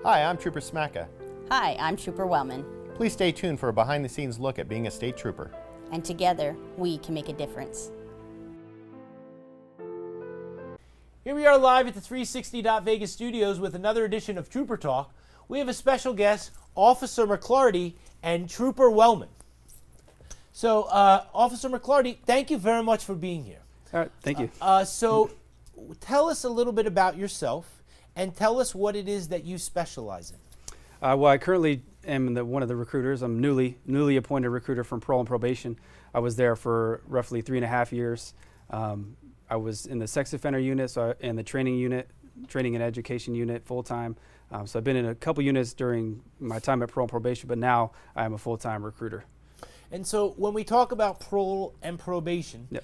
Hi, I'm Trooper Smacka. Hi, I'm Trooper Wellman, Please stay tuned for a behind-the-scenes look at being a state trooper. and together we can make a difference. Here we are live at the 360.Vegas studios with another edition of Trooper Talk. We have a special guest, Officer McClarty and Trooper Wellman. So, Officer McClarty, thank you very much for being here. All right, thank you. So, tell us a little bit about yourself and tell us what it is that you specialize in. Well, I currently am one of the recruiters. I'm newly appointed recruiter from Parole and Probation. I was there for roughly 3.5 years. I was in the sex offender unit, and the training and education unit full-time. So I've been in a couple units during my time at Parole and Probation, but now I am a full-time recruiter. And so when we talk about parole and probation, Yep.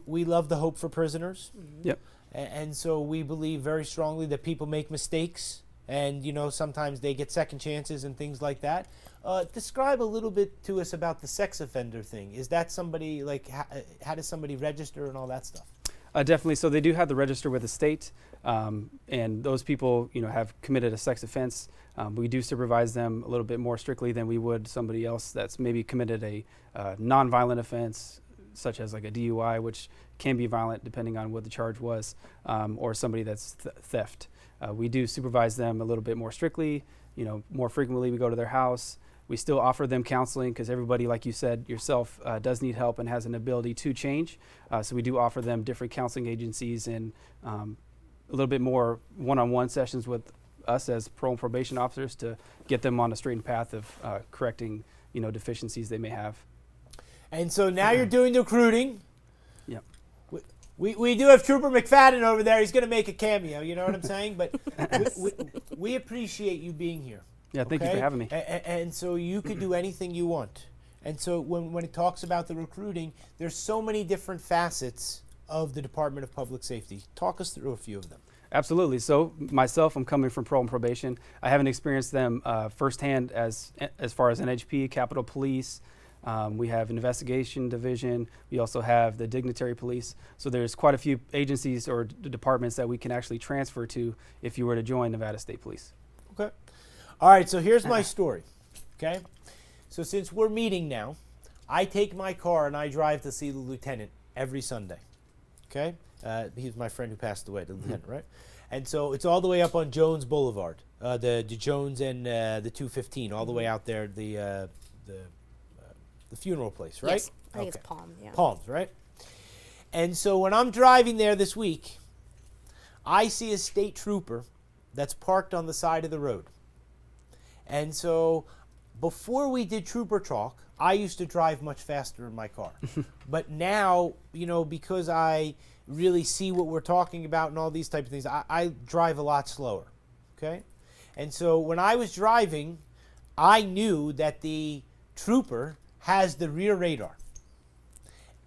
We love the hope for prisoners. Yep. And so we believe very strongly that people make mistakes and, sometimes they get second chances and things like that. Describe a little bit to us about the sex offender thing. Is that somebody, how does somebody register and all that stuff? Definitely. So they do have the register with the state, and those people, have committed a sex offense. We do supervise them a little bit more strictly than we would somebody else that's maybe committed a nonviolent offense, such as like a DUI, which can be violent depending on what the charge was, or somebody that's theft. We do supervise them a little bit more strictly. More frequently we go to their house. We still offer them counseling because everybody, like you said yourself, does need help and has an ability to change. So we do offer them different counseling agencies and a little bit more one-on-one sessions with us as parole and probation officers to get them on a straight path of correcting, deficiencies they may have. And so now you're doing the recruiting. Yep. We do have Trooper McFadden over there. He's going to make a cameo, you know what I'm saying? But we appreciate you being here. Yeah, thank you for having me. And so you could do anything you want. And so when it talks about the recruiting, there's so many different facets of the Department of Public Safety. Talk us through a few of them. Absolutely. So myself, I'm coming from Parole and Probation. I haven't experienced them firsthand as far as NHP, Capitol Police. We have Investigation Division. We also have the Dignitary Police. So there's quite a few agencies or departments that we can actually transfer to if you were to join Nevada State Police. Okay. All right, so here's my story, okay? So since we're meeting now, I take my car and I drive to see the lieutenant every Sunday, okay? He's my friend who passed away, the lieutenant, right? And so it's all the way up on Jones Boulevard, the Jones and the 215, all the way out there, the funeral place, right? Yes, I think it's Palm. Yeah. Palms, right? And so when I'm driving there this week, I see a state trooper that's parked on the side of the road. And so before we did Trooper Talk, I used to drive much faster in my car. But now, because I really see what we're talking about and all these types of things, I drive a lot slower, okay? And so when I was driving, I knew that the trooper has the rear radar.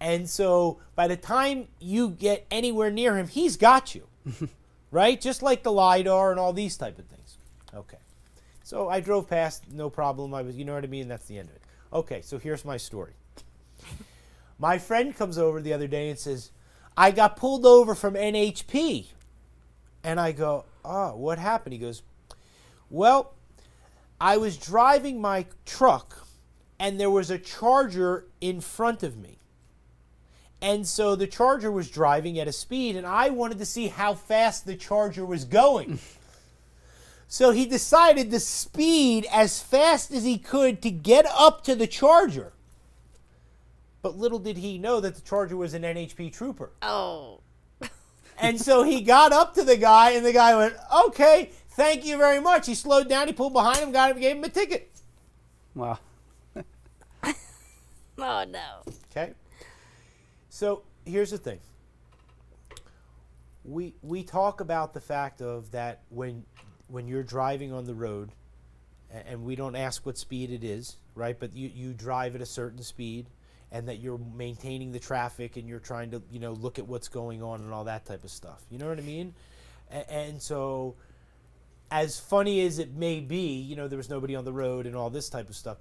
And so by the time you get anywhere near him, he's got you, right? Just like the LiDAR and all these type of things. Okay. So I drove past, no problem. You know what I mean? That's the end of it. Okay, so here's my story. My friend comes over the other day and says, I got pulled over from NHP. And I go, oh, what happened? He goes, well, I was driving my truck and there was a Charger in front of me. And so the Charger was driving at a speed and I wanted to see how fast the Charger was going. So he decided to speed as fast as he could to get up to the Charger. But little did he know that the Charger was an NHP trooper. Oh. And so he got up to the guy, and the guy went, okay, thank you very much. He slowed down, he pulled behind him, gave him a ticket. Wow. Oh, no. Okay? So here's the thing. We talk about the fact of that when you're driving on the road, and we don't ask what speed it is, right? But you drive at a certain speed, and that you're maintaining the traffic, and you're trying to, look at what's going on and all that type of stuff. You know what I mean? And so, as funny as it may be, there was nobody on the road and all this type of stuff,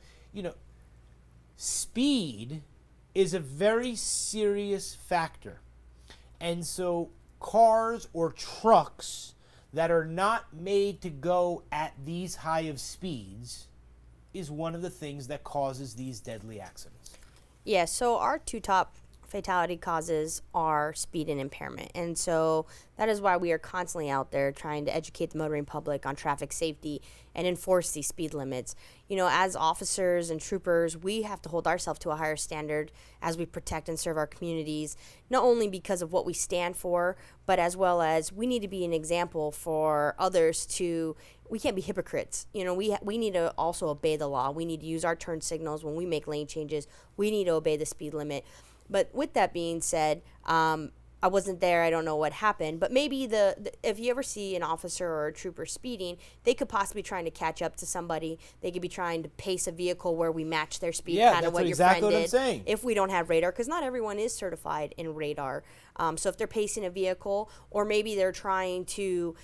speed is a very serious factor. And so cars or trucks that are not made to go at these high of speeds is one of the things that causes these deadly accidents. Yeah, so our two top fatality causes are speed and impairment. And so that is why we are constantly out there trying to educate the motoring public on traffic safety and enforce these speed limits. You know, as officers and troopers, we have to hold ourselves to a higher standard as we protect and serve our communities, not only because of what we stand for, but as well as we need to be an example for others to. We can't be hypocrites. You know, we need to also obey the law. We need to use our turn signals when we make lane changes. We need to obey the speed limit. But with that being said, I wasn't there. I don't know what happened. But maybe if you ever see an officer or a trooper speeding, they could possibly be trying to catch up to somebody. They could be trying to pace a vehicle where we match their speed, kind of what your friend did. Saying. If we don't have radar, because not everyone is certified in radar. So if they're pacing a vehicle, or maybe they're trying to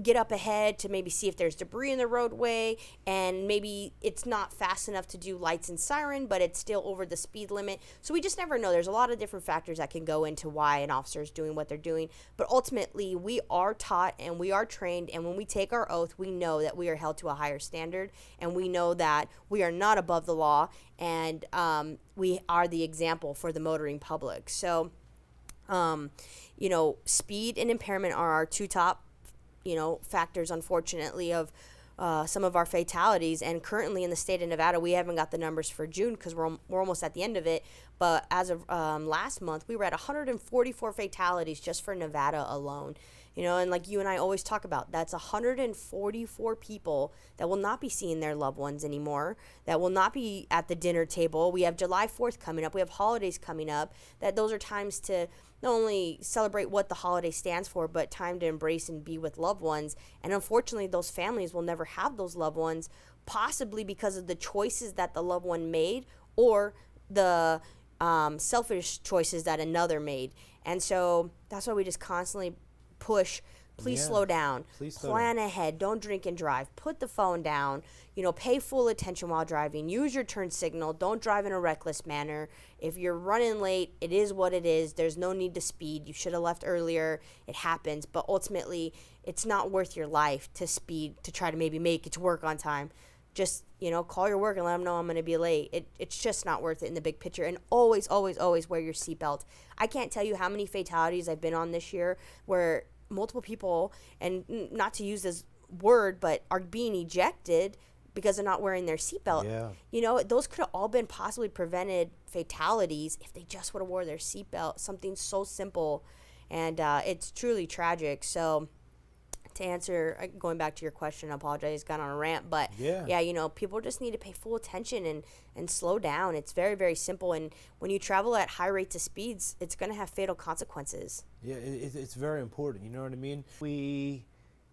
get up ahead to maybe see if there's debris in the roadway, and maybe it's not fast enough to do lights and siren, but it's still over the speed limit. So we just never know. There's a lot of different factors that can go into why an officer is doing what they're doing. But ultimately, we are taught and we are trained, and when we take our oath, we know that we are held to a higher standard, and we know that we are not above the law, and we are the example for the motoring public. So, speed and impairment are our two top factors, unfortunately, of some of our fatalities. And currently in the state of Nevada, we haven't got the numbers for June because we're almost at the end of it. But as of last month, we were at 144 fatalities just for Nevada alone. And like you and I always talk about, that's 144 people that will not be seeing their loved ones anymore, that will not be at the dinner table. We have July 4th coming up. We have holidays coming up. That those are times to not only celebrate what the holiday stands for, but time to embrace and be with loved ones. And unfortunately, those families will never have those loved ones, possibly because of the choices that the loved one made, or the selfish choices that another made. And so that's why we just constantly push, please slow down, plan ahead, don't drink and drive, put the phone down, pay full attention while driving, use your turn signal, don't drive in a reckless manner. If you're running late, it is what it is. There's no need to speed. You should have left earlier. It happens. But ultimately, it's not worth your life to speed to try to maybe make it to work on time. Just, call your work and let them know I'm going to be late. It's just not worth it in the big picture. And always, always, always wear your seatbelt. I can't tell you how many fatalities I've been on this year where multiple people, and not to use this word, but are being ejected because they're not wearing their seatbelt. Yeah. Those could have all been possibly prevented fatalities if they just would have wore their seatbelt. Something so simple. And it's truly tragic. So to answer, going back to your question, I apologize, got on a rant, but people just need to pay full attention and slow down. It's very, very simple. And when you travel at high rates of speeds, it's going to have fatal consequences. Yeah, it's very important. You know what I mean? We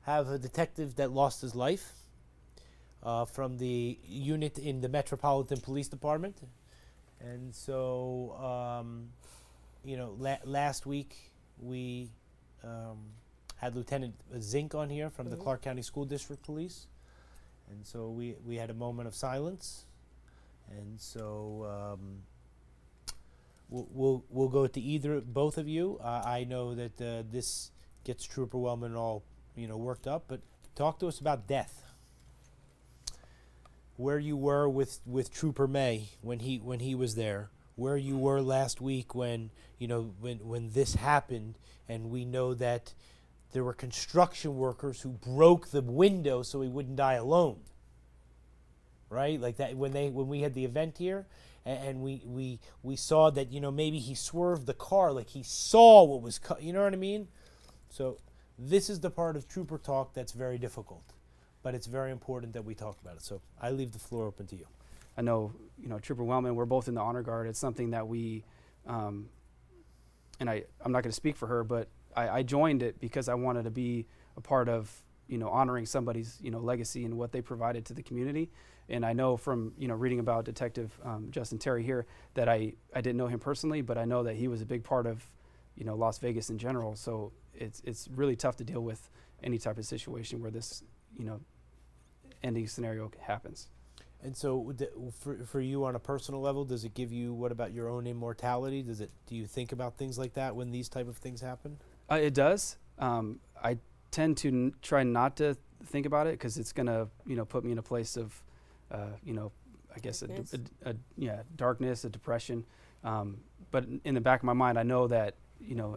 have a detective that lost his life from the unit in the Metropolitan Police Department. And so, last week we had Lieutenant Zink on here from the Clark County School District Police. And so we had a moment of silence. And so we'll go to both of you. I know that this gets Trooper Wellman all worked up, but talk to us about death. Where you were with Trooper May when he was there. Where you were last week when this happened, and we know that there were construction workers who broke the window so he wouldn't die alone. Right? Like that when we had the event here, and we saw that maybe he swerved the car, like he saw what was you know what I mean? So this is the part of Trooper Talk that's very difficult, but it's very important that we talk about it. So I leave the floor open to you. I know, Trooper Wellman, we're both in the Honor Guard. It's something that we, and I'm not going to speak for her, but I joined it because I wanted to be a part of, honoring somebody's, legacy and what they provided to the community. And I know from, reading about Detective Justin Terry here that I didn't know him personally, but I know that he was a big part of, Las Vegas in general. So it's really tough to deal with any type of situation where this, ending scenario happens. And so for you on a personal level, does it give you, what about your own immortality? Do you think about things like that when these type of things happen? It does. I tend to try not to think about it because it's gonna, put me in a place of, I guess Darkness. darkness, a depression. But in the back of my mind, I know that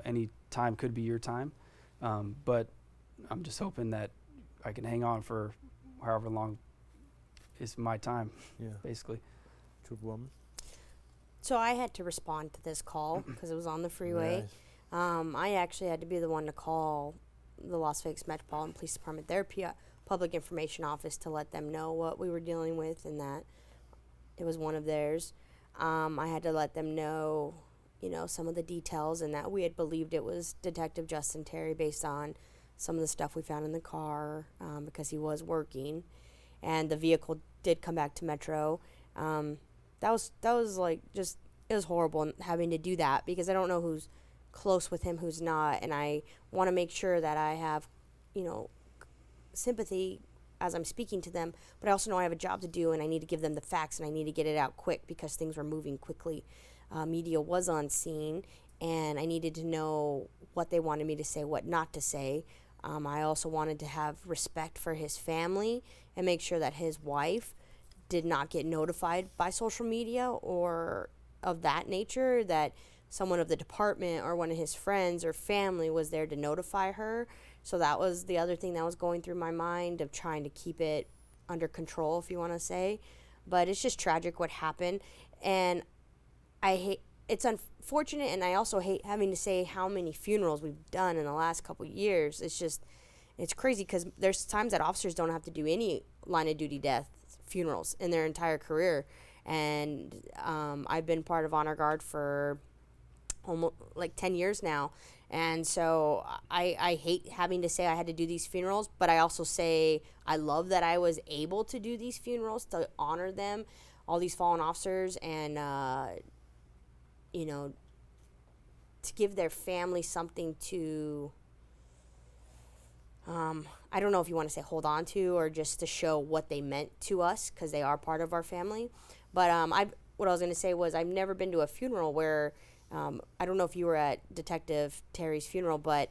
any time could be your time. But I'm just hoping that I can hang on for however long is my time, Yeah. basically. Trooper woman. So I had to respond to this call because it was on the freeway. I actually had to be the one to call the Las Vegas Metropolitan Police Department, their public information office, to let them know what we were dealing with and that it was one of theirs. I had to let them know, some of the details and that we had believed it was Detective Justin Terry based on some of the stuff we found in the car because he was working, and the vehicle did come back to Metro. That was like just, it was horrible having to do that because I don't know who's close with him, who's not, and I want to make sure that I have, sympathy as I'm speaking to them, but I also know I have a job to do and I need to give them the facts and I need to get it out quick because things were moving quickly. Media was on scene and I needed to know what they wanted me to say, what not to say. I also wanted to have respect for his family and make sure that his wife did not get notified by social media or of that nature, that someone of the department or one of his friends or family was there to notify her. So that was the other thing that was going through my mind, of trying to keep it under control, if you want to say. But it's just tragic what happened. And it's unfortunate, and I also hate having to say how many funerals we've done in the last couple of years. It's crazy because there's times that officers don't have to do any line of duty death funerals in their entire career. And I've been part of Honor Guard for almost like 10 years now. And so I hate having to say I had to do these funerals, but I also say I love that I was able to do these funerals to honor them, all these fallen officers, and, to give their family something to, I don't know if you want to say hold on to or just to show what they meant to us because they are part of our family. But what I was going to say was I've never been to a funeral where, I don't know if you were at Detective Terry's funeral, but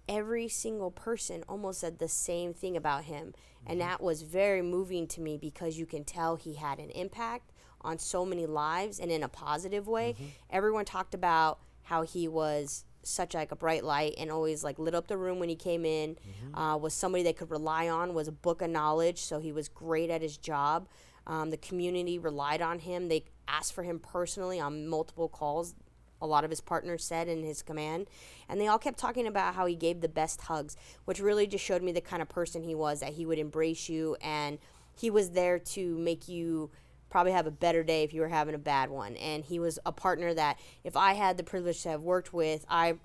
every single person almost said the same thing about him. Mm-hmm. And that was very moving to me because you can tell he had an impact on so many lives and in a positive way. Mm-hmm. Everyone talked about how he was such like a bright light and always like lit up the room when he came in, mm-hmm. Was somebody they could rely on, was a book of knowledge, so he was great at his job. The community relied on him. They asked for him personally on multiple calls, a lot of his partners said in his command, and they all kept talking about how he gave the best hugs, which really just showed me the kind of person he was, that he would embrace you and he was there to make you probably have a better day if you were having a bad one. And he was a partner that if I had the privilege to have worked with, I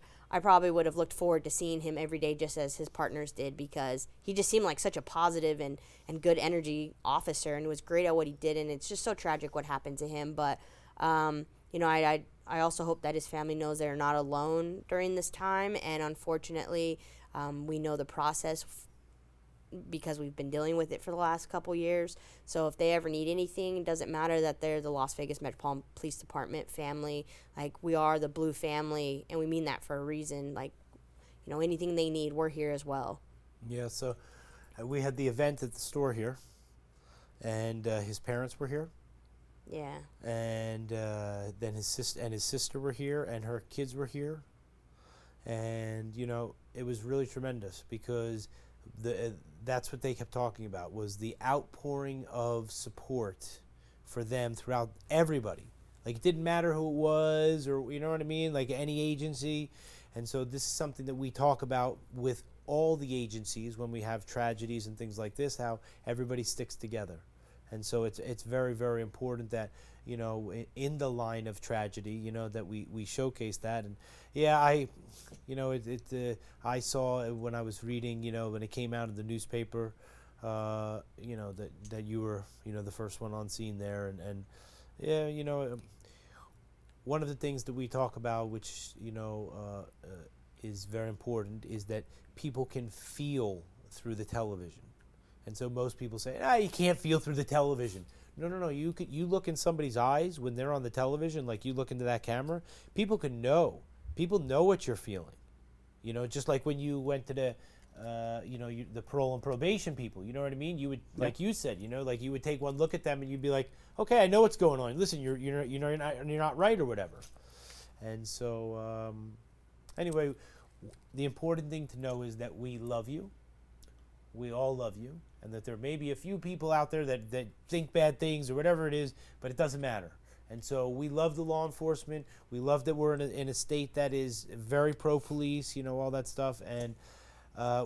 probably would have looked forward to seeing him every day just as his partners did, because he just seemed like such a positive and good energy officer and was great at what he did. And it's just so tragic what happened to him. But, I also hope that his family knows they're not alone during this time. And unfortunately, we know the process because we've been dealing with it for the last couple years. So if they ever need anything, it doesn't matter that they're the Las Vegas Metropolitan Police Department family. Like, we are the Blue family, and we mean that for a reason. Like, anything they need, we're here as well. Yeah, so we had the event at the store here, and his parents were here. Yeah. And then his sister were here, and her kids were here. And, it was really tremendous because that's what they kept talking about, was the outpouring of support for them throughout everybody. Like, it didn't matter who it was, or you know what I mean, like any agency. And so this is something that we talk about with all the agencies when we have tragedies and things like this, how everybody sticks together. And so it's very, very important that, in the line of tragedy, that we showcase that. And yeah, I saw when I was reading, when it came out of the newspaper, that you were, the first one on scene there. And yeah, one of the things that we talk about, which, is very important, is that people can feel through the television. And so most people say, you can't feel through the television. No. You look in somebody's eyes when they're on the television, like you look into that camera, people can know. People know what you're feeling. Just like when you went to the parole and probation people. You know what I mean? You would, like you said, like you would take one look at them and you'd be like, okay, I know what's going on. Listen, you're not right or whatever. And so, anyway, the important thing to know is that we love you. We all love you, and that there may be a few people out there that think bad things or whatever it is, but it doesn't matter. And so we love the law enforcement. We love that we're in a state that is very pro-police, all that stuff. And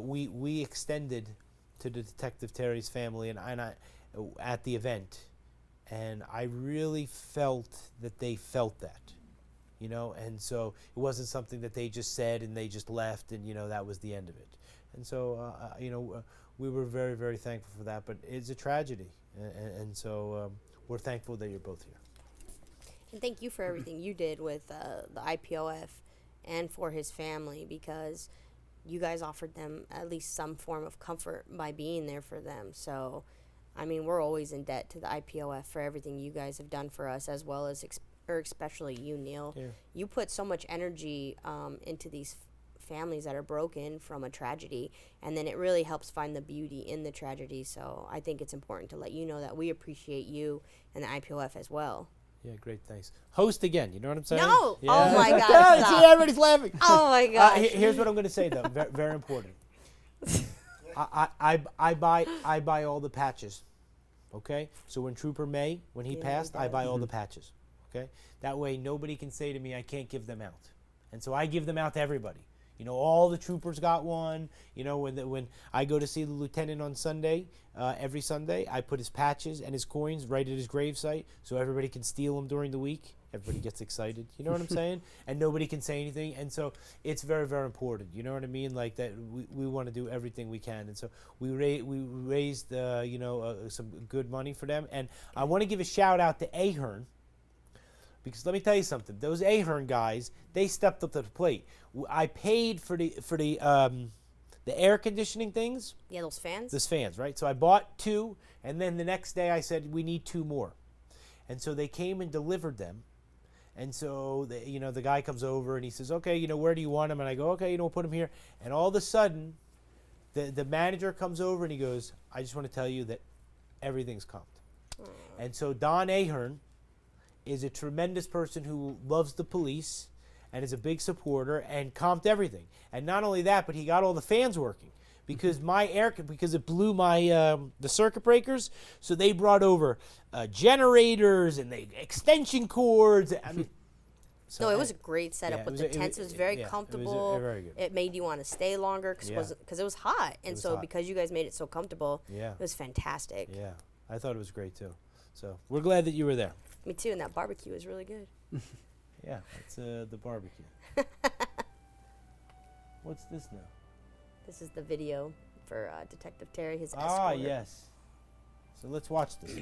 we extended to the Detective Terry's family and I at the event, and I really felt that they felt that, and so it wasn't something that they just said and they just left and that was the end of it. And so we were very, very thankful for that, but it's a tragedy, and so we're thankful that you're both here. And thank you for everything you did with the IPOF and for his family, because you guys offered them at least some form of comfort by being there for them. So, I mean, we're always in debt to the IPOF for everything you guys have done for us, as well as, or especially you, Neil. Yeah. You put so much energy into these families that are broken from a tragedy, and then it really helps find the beauty in the tragedy. So I think it's important to let you know that we appreciate you and the IPOF as well. Yeah, great, thanks. Host again, you know what I'm saying? No! Yeah. Oh my God, stop. See, everybody's laughing. Oh my gosh. Here's what I'm going to say though, very, very important. I buy all the patches, okay? So when Trooper May, when he passed, I buy all the patches, okay? That way nobody can say to me I can't give them out. And so I give them out to everybody. All the troopers got one. When I go to see the lieutenant on Sunday, every Sunday, I put his patches and his coins right at his gravesite so everybody can steal them during the week. Everybody gets excited. You know what I'm saying? And nobody can say anything. And so it's very, very important. You know what I mean? Like that, we want to do everything we can. And so we raised, some good money for them. And I want to give a shout out to Ahern. Because let me tell you something, those Ahern guys, they stepped up to the plate. I paid for the air conditioning things. Yeah, those fans. Those fans, right? So I bought 2, and then the next day I said we need 2 more, and so they came and delivered them. And so the guy comes over and he says, okay, where do you want them? And I go, okay, we'll put them here. And all of a sudden, the manager comes over and he goes, I just want to tell you that everything's comped. And so Don Ahern is a tremendous person who loves the police and is a big supporter and comped everything. And not only that, but he got all the fans working because because it blew my the circuit breakers. So they brought over generators and extension cords. I mean, so it was a great setup with the tents. It was very comfortable. It was very good. It made you want to stay longer because it was hot, and so because you guys made it so comfortable, it was fantastic. Yeah, I thought it was great too. So we're glad that you were there. Me too, and that barbecue was really good. Yeah, it's the barbecue. What's this now? This is the video for Detective Terry, his escort. Ah, yes. So let's watch this.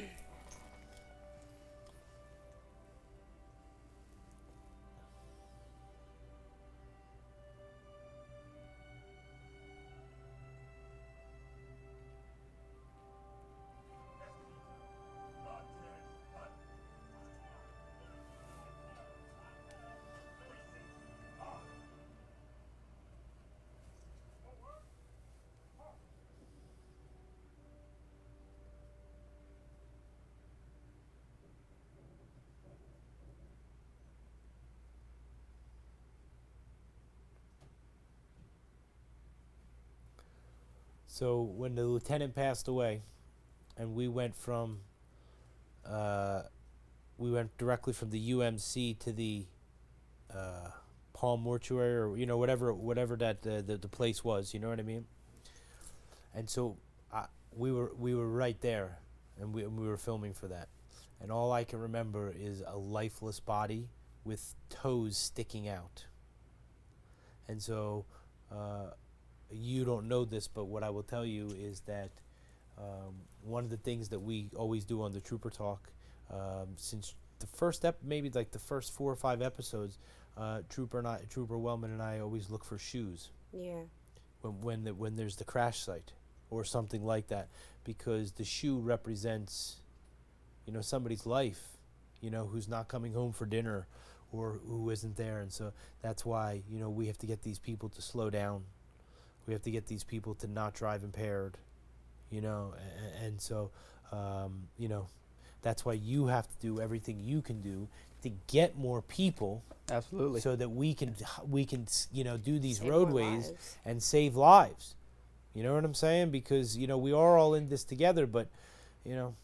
So when the lieutenant passed away, and we went directly from the UMC to the Palm Mortuary, or whatever that the place was. You know what I mean? And so we were right there, and we were filming for that. And all I can remember is a lifeless body with toes sticking out. And so. You don't know this, but what I will tell you is that one of the things that we always do on the Trooper Talk, since the first maybe like the first 4 or 5 episodes, Trooper Wellman and I always look for shoes. Yeah. When there's the crash site or something like that, because the shoe represents, somebody's life, who's not coming home for dinner, or who isn't there, and so that's why we have to get these people to slow down. We have to get these people to not drive impaired, you know, and so, you know, that's why you have to do everything you can do to get more people, Absolutely. so that we can you know, do these Save more roadways lives. and save lives. You know what I'm saying? Because, you know, we are all in this together, but, you know,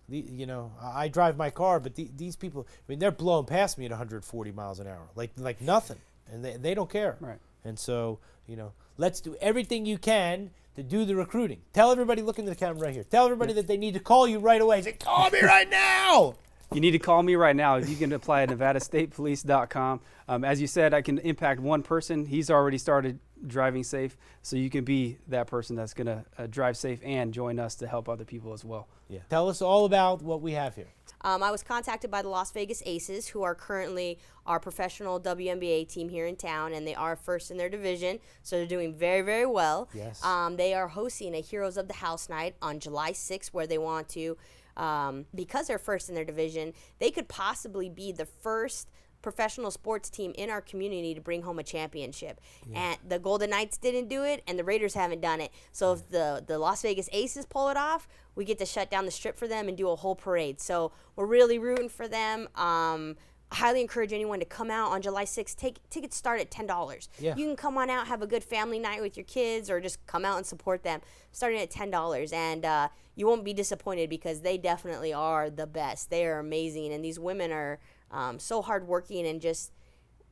you know, I drive my car, but these people, I mean, they're blowing past me at 140 miles an hour, like nothing, and they don't care. Right. And so, you know, let's do everything you can to do the recruiting. Tell everybody, look into the camera right here. Tell everybody that they need to call you right away. Say, call me right now. You need to call me right now. You can apply at nevadastatepolice.com. As you said, I can impact one person. He's already started driving safe, so you can be that person that's going to drive safe and join us to help other people as well. Yeah. Tell us all about what we have here. I was contacted by the Las Vegas Aces, who are currently our professional WNBA team here in town, and they are first in their division, so they're doing very, very well. Yes. They are hosting a Heroes of the House night on July 6th, where they want to, because they're first in their division, they could possibly be the first professional sports team in our community to bring home a championship. And the Golden Knights didn't do it, and the Raiders haven't done it. So if the Las Vegas Aces pull it off, we get to shut down the strip for them and do a whole parade. So we're really rooting for them. I highly encourage anyone to come out on July 6th. Tickets start at $10. Yeah. You can come on out, have a good family night with your kids, or just come out and support them, starting at $10. And you won't be disappointed, because they definitely are the best. They are amazing, and these women are so hardworking and just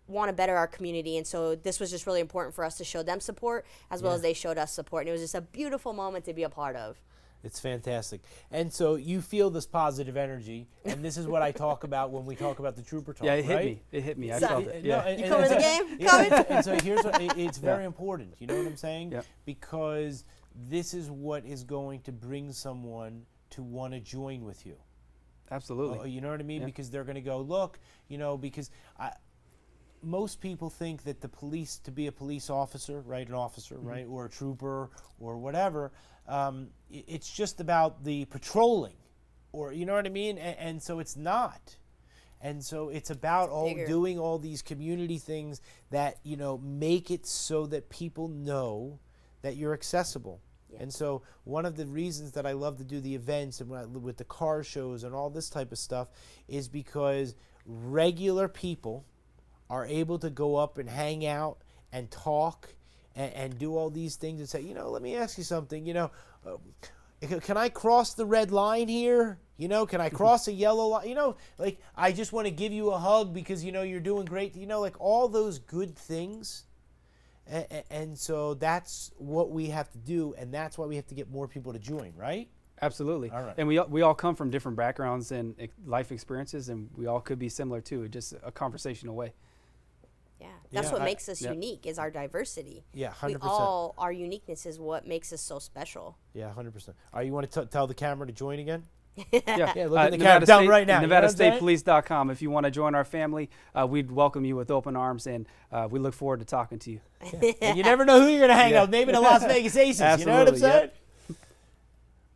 want to better our community. And so this was just really important for us to show them support, as well as they showed us support. And it was just a beautiful moment to be a part of. It's fantastic. And so you feel this positive energy, and this is what I talk about when we talk about the Trooper Talk, Yeah, it hit right? me. It hit me. I So- felt it. No, Yeah. and- You and coming to the so- game? yeah, Coming? and so here's what it's very important. You know what I'm saying? Yep. Because this is what is going to bring someone to want to join with you. Absolutely. You know what I mean? Yeah. Because they're going to go, look, you know, because most people think that the police, to be a police officer, right, an officer, Mm-hmm. right, or a trooper or whatever, it's just about the patrolling, or you know what I mean? And so it's not. And so it's about bigger. doing all these community things that, you know, make it so that people know that you're accessible. Yeah. And so one of the reasons that I love to do the events and with the car shows and all this type of stuff is because regular people are able to go up and hang out and talk and do all these things and say, you know, let me ask you something, you know, can I cross the red line here? You know, can I cross a yellow line? You know, like, I just want to give you a hug because, you know, you're doing great. You know, like all those good things. And so that's what we have to do, and that's why we have to get more people to join, right? Absolutely. All right. And we all come from different backgrounds and life experiences, and we all could be similar too. Just a conversation away. Yeah, that's Yeah, what I- makes us Yep. unique, is our diversity. Yeah, We 100%. all, our uniqueness is what makes us so special. Yeah, 100%. You want to tell the camera to join again? Yeah, Yeah, look at the camera down right now, you know what I'm saying? NevadaStatePolice.com. If you want to join our family, we'd welcome you with open arms, and we look forward to talking to you. And you never know who you're going to hang Yeah. out with. Maybe the Las Vegas Aces. You know what I'm Absolutely, saying? yep.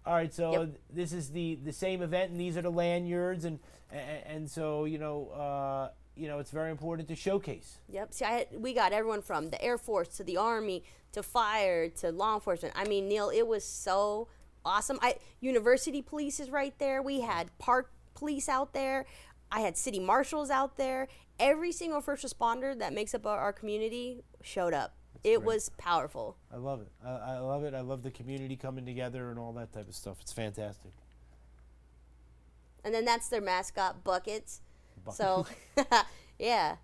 All right, so Yep. this is the same event, and these are the lanyards, and so you know it's very important to showcase. Yep. See, we got everyone from the Air Force to the Army to fire to law enforcement. I mean, Neil, it was so awesome. University police is right there. We had park police out there. I had city marshals out there. Every single first responder that makes up our community showed up. It was powerful. I love it. I love it. I love the community coming together and all that type of stuff. It's fantastic. And then that's their mascot, Buckets. So, yeah.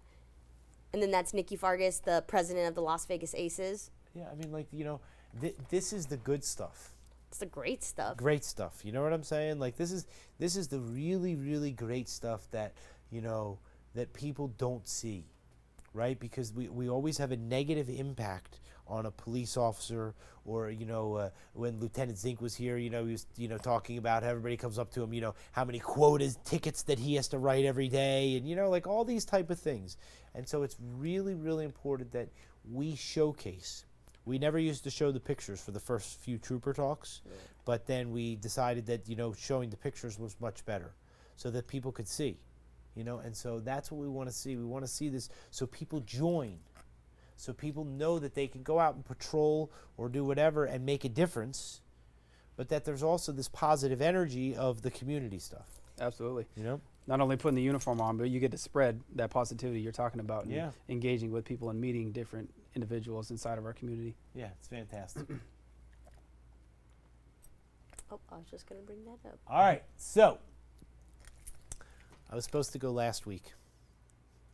And then that's Nikki Fargas, the president of the Las Vegas Aces. Yeah, I mean, like, you know, this is the good stuff. It's the great stuff. Great stuff. You know what I'm saying? Like, this is the really, really great stuff that, you know, that people don't see, right? Because we always have a negative impact on a police officer, or, you know, when Lieutenant Zink was here, you know, he was, you know, talking about how everybody comes up to him, you know, how many quotas, tickets that he has to write every day, and, you know, like all these type of things. And so it's really, really important that we showcase. We never used to show the pictures for the first few trooper talks, but then we decided that, you know, showing the pictures was much better so that people could see, you know, and so that's what we want to see. We want to see this so people join, so people know that they can go out and patrol or do whatever and make a difference, but that there's also this positive energy of the community stuff. Absolutely. You know? Not only putting the uniform on, but you get to spread that positivity you're talking about and Yeah. engaging with people and meeting different individuals inside of our community. Yeah, it's fantastic. Oh, I was just gonna bring that up. All right, so I was supposed to go last week,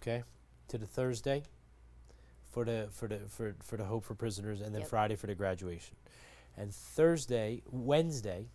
okay, to the Thursday for the Hope for Prisoners, and then Yep. Friday for the graduation. And Wednesday,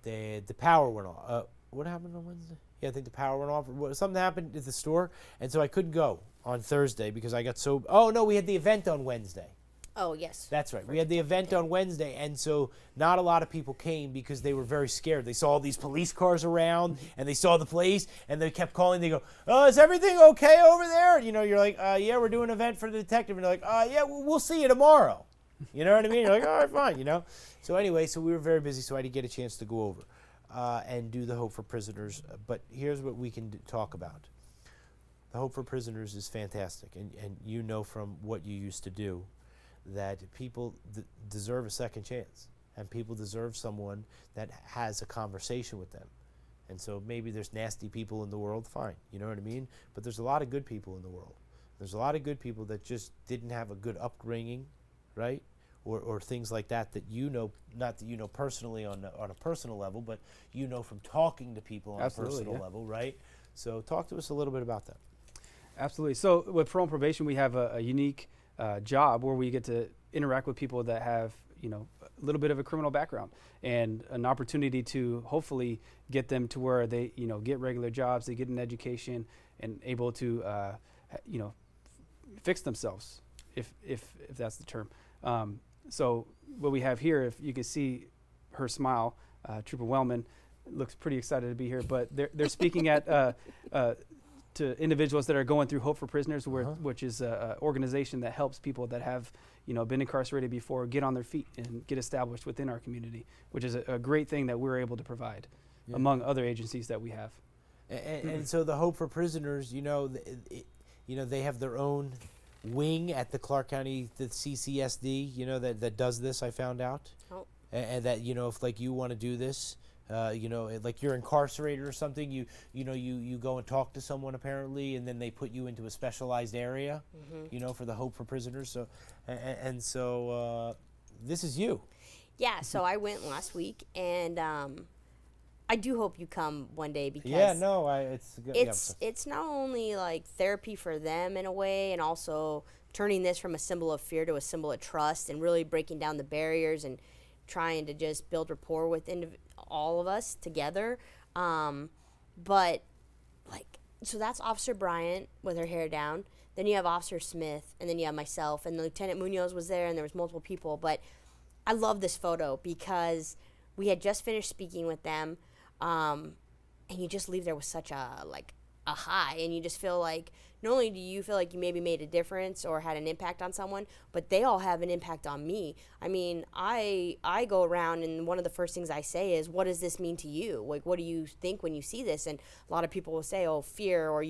the power went off. What happened on Wednesday? Yeah, I think the power went off. Something happened at the store, and so I couldn't go on Thursday because I got so. Oh no, we had the event on Wednesday. Oh yes. That's right. We had the event on Wednesday, and so not a lot of people came because they were very scared. They saw all these police cars around, and they saw the place, and they kept calling. They go, "Oh, is everything okay over there?" You know, you're like, "Yeah, we're doing an event for the detective," and they're like, "Yeah, we'll see you tomorrow." You know what I mean? You're like, "All right, fine," you know. So anyway, so we were very busy, so I didn't get a chance to go over and do the Hope for Prisoners. But here's what we can talk about. The Hope for Prisoners is fantastic, and you know from what you used to do that people deserve a second chance, and people deserve someone that has a conversation with them. And so maybe there's nasty people in the world, fine, you know what I mean? But there's a lot of good people in the world. There's a lot of good people that just didn't have a good upbringing, right? Or things like that you know, not that you know personally on a personal level, but you know from talking to people on Absolutely, a personal yeah. level, right? So talk to us a little bit about that. Absolutely. So with parole and probation, we have a unique job where we get to interact with people that have, you know, a little bit of a criminal background and an opportunity to hopefully get them to where they, you know, get regular jobs, they get an education and able to, you know, fix themselves, if that's the term. So what we have here, if you can see her smile, Trooper Wellman looks pretty excited to be here, but they're speaking at to individuals that are going through Hope for Prisoners, which is an organization that helps people that have, you know, been incarcerated before get on their feet and get established within our community, which is a great thing that we're able to provide among other agencies that we have. And so the Hope for Prisoners, you know, they have their own wing at the Clark County, the CCSD, you know, that does this, I found out. Oh. And that, you know, if like you want to do this, you know, like you're incarcerated or something, you go and talk to someone apparently, and then they put you into a specialized area, you know, for the Hope for Prisoners. So, so this is you. Yeah. So I went last week, and I do hope you come one day because it's good. it's not only like therapy for them in a way, and also turning this from a symbol of fear to a symbol of trust, and really breaking down the barriers and trying to just build rapport with all of us together. But like, so that's Officer Bryant with her hair down. Then you have Officer Smith, and then you have myself, and Lieutenant Munoz was there, and there was multiple people. But I love this photo because we had just finished speaking with them, and you just leave there with such a high, and you just feel like not only do you feel like you maybe made a difference or had an impact on someone, but they all have an impact on me. I mean, I go around, and one of the first things I say is, what does this mean to you? Like, what do you think when you see this? And a lot of people will say, oh, fear, or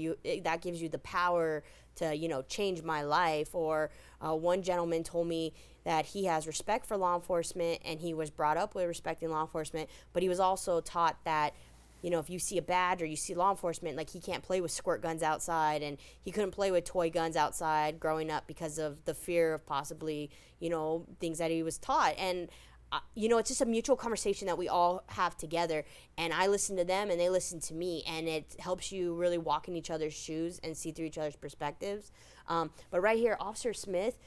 that gives you the power to, you know, change my life. Or one gentleman told me that he has respect for law enforcement, and he was brought up with respecting law enforcement, but he was also taught that, you know, if you see a badge or you see law enforcement, like, he can't play with squirt guns outside, and he couldn't play with toy guns outside growing up because of the fear of possibly, you know, things that he was taught. And, you know, it's just a mutual conversation that we all have together. And I listen to them, and they listen to me, and it helps you really walk in each other's shoes and see through each other's perspectives. But right here, Officer Smith,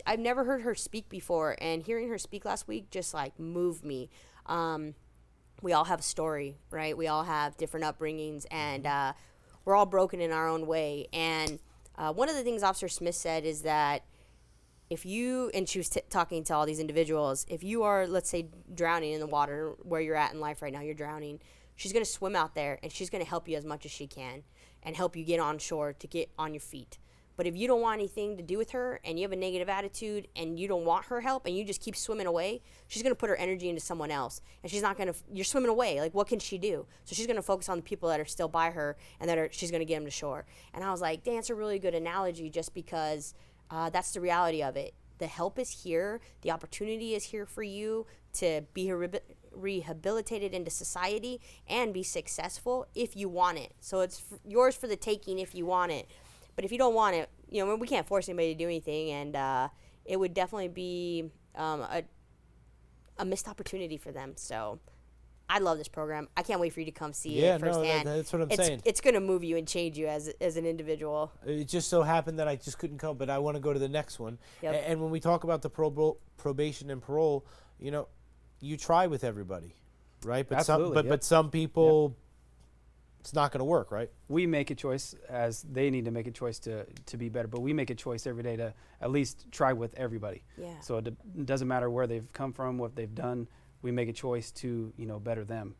I've never heard her speak before, and hearing her speak last week just, like, moved me. We all have a story, right? We all have different upbringings, and we're all broken in our own way. And one of the things Officer Smith said is that if you, and she was talking to all these individuals, if you are, let's say, drowning in the water where you're at in life right now, you're drowning, she's going to swim out there, and she's going to help you as much as she can and help you get on shore to get on your feet. But if you don't want anything to do with her and you have a negative attitude and you don't want her help and you just keep swimming away, she's going to put her energy into someone else. And she's not going to, you're swimming away. Like, what can she do? So she's going to focus on the people that are still by her and she's going to get them to shore. And I was like, dang, that's a really good analogy just because that's the reality of it. The help is here. The opportunity is here for you to be rehabilitated into society and be successful if you want it. So it's yours for the taking if you want it. But if you don't want it, we can't force anybody to do anything, and it would definitely be a missed opportunity for them. So I love this program. I can't wait for you to come see it firsthand. That's what I'm saying. It's going to move you and change you as an individual. It just so happened that I just couldn't come, but I want to go to the next one. Yep. And when we talk about the probation and parole, you try with everybody, right? But Absolutely, but some people, it's not going to work, right? We make a choice, as they need to make a choice to be better, but we make a choice every day to at least try with everybody. Yeah. So it doesn't matter where they've come from, what they've done. We make a choice to better them,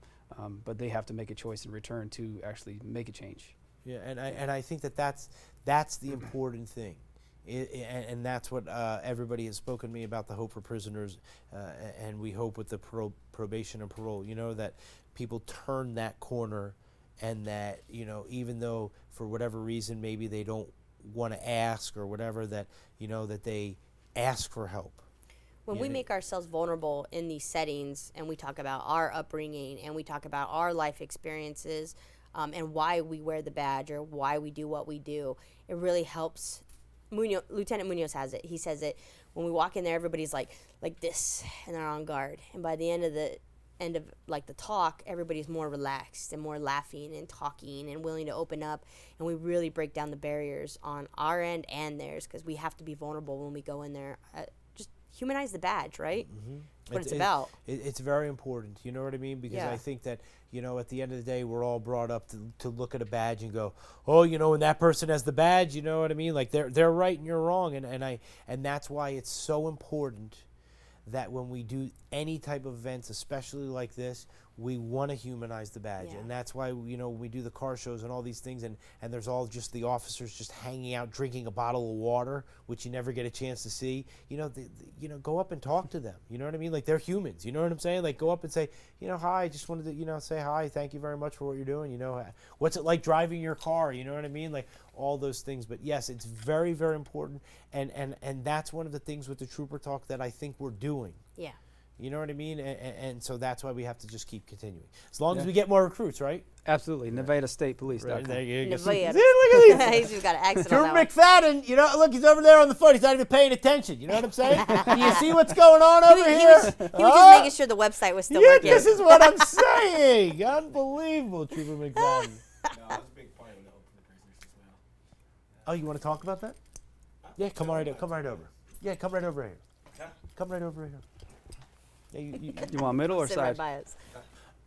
but they have to make a choice in return to actually make a change. Yeah, and I think that's the important thing. And that's what everybody has spoken to me about, the Hope for Prisoners, and we hope with the probation and parole, that people turn that corner, and that, even though for whatever reason maybe they don't want to ask or whatever, that, that they ask for help. When we make ourselves vulnerable in these settings and we talk about our upbringing and we talk about our life experiences and why we wear the badge or why we do what we do, it really helps. Lieutenant Munoz has it. He says it when we walk in there, everybody's like this and they're on guard. And by the end of the talk, everybody's more relaxed and more laughing and talking and willing to open up. And we really break down the barriers on our end and theirs because we have to be vulnerable when we go in there. Humanize the badge, right? Mm-hmm. That's what it's about. It's very important. You know what I mean? Because Yeah. I think that, at the end of the day, we're all brought up to look at a badge and go, oh, when that person has the badge, you know what I mean? Like they're right and you're wrong. And that's why it's so important that when we do any type of events, especially like this, we want to humanize the badge. Yeah. And that's why, we do the car shows and all these things, and there's all just the officers just hanging out drinking a bottle of water, which you never get a chance to see. Go up and talk to them. You know what I mean? Like, they're humans. You know what I'm saying? Like, go up and say, hi, I just wanted to, say hi, thank you very much for what you're doing. What's it like driving your car? You know what I mean? Like, all those things. But yes, it's very, very important. And that's one of the things with the Trooper Talk that I think we're doing. Yeah. You know what I mean? And so that's why we have to just keep continuing. As long as we get more recruits, right? Absolutely. Nevada State Police. Right, there you go. Nevada. See, look at these. He's got an accent on Trooper that one. McFadden, look, he's over there on the foot. He's not even paying attention. You know what I'm saying? Do you see what's going on over here? He was just making sure the website was still working. This is what I'm saying. Unbelievable, Trooper McFadden. No, that's a big part of the Hope for the Prisoners as well. Oh, you want to talk about that? Yeah, come right over. Yeah, come right over here. Come right over here. Yeah, You want middle or Sit right side? by us.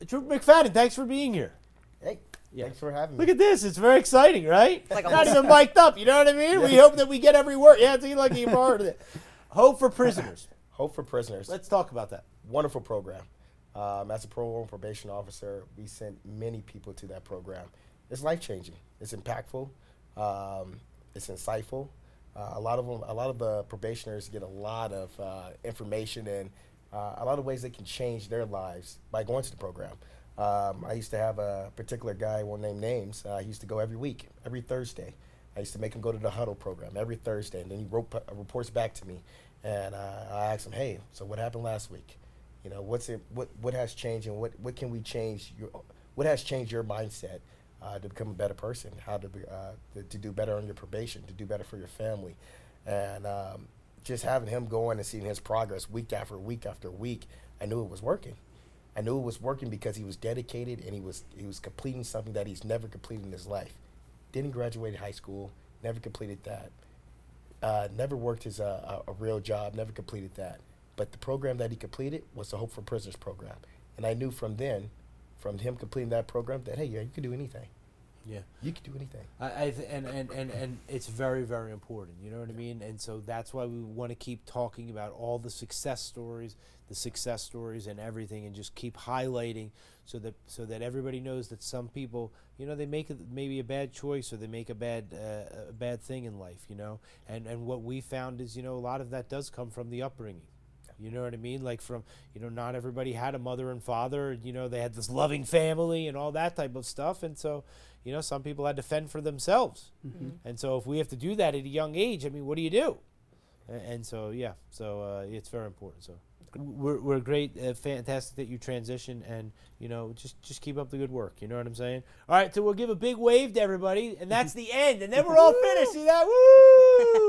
Trooper McFadden, thanks for being here. Hey, Yeah. thanks for having me. Look at this. It's very exciting, right? like a Not whole- even mic'd up. You know what I mean? We hope that we get every word. Yeah, see, like you're part of it. Hope for Prisoners. Hope for Prisoners. Let's talk about that. Wonderful program. As a parole and probation officer, we sent many people to that program. It's life-changing. It's impactful. It's insightful. A lot of the probationers get a lot of information and a lot of ways they can change their lives by going to the program. I used to have a particular guy, won't name names. He used to go every week, every Thursday. I used to make him go to the huddle program every Thursday, and then he reports back to me. And I asked him, hey, so what happened last week? What has changed, and what can we change? What has changed your mindset to become a better person? How to do better on your probation, to do better for your family, and just having him going and seeing his progress week after week after week, I knew it was working. I knew it was working because he was dedicated and he was completing something that he's never completed in his life. Didn't graduate high school, never completed that. Never worked as a real job, never completed that. But the program that he completed was the Hope for Prisoners program. And I knew from him completing that program, that, hey, yeah, you can do anything. Yeah. You can do anything. And it's very, very important. You know what I mean? And so that's why we want to keep talking about all the success stories and everything, and just keep highlighting so that everybody knows that some people, you know, they make maybe a bad choice, or they make a bad thing in life, you know. And what we found is, you know, a lot of that does come from the upbringing. You know what I mean? Like, from, you know, not everybody had a mother and father, you know, they had this loving family and all that type of stuff. And so, you know, some people had to fend for themselves. And so if we have to do that at a young age, I mean, what do you do? And so, yeah, so it's very important. So we're great, fantastic that you transition, and, you know, just keep up the good work. You know what I'm saying? All right, so we'll give a big wave to everybody, and that's the end. And then we're all finished. See that? Woo!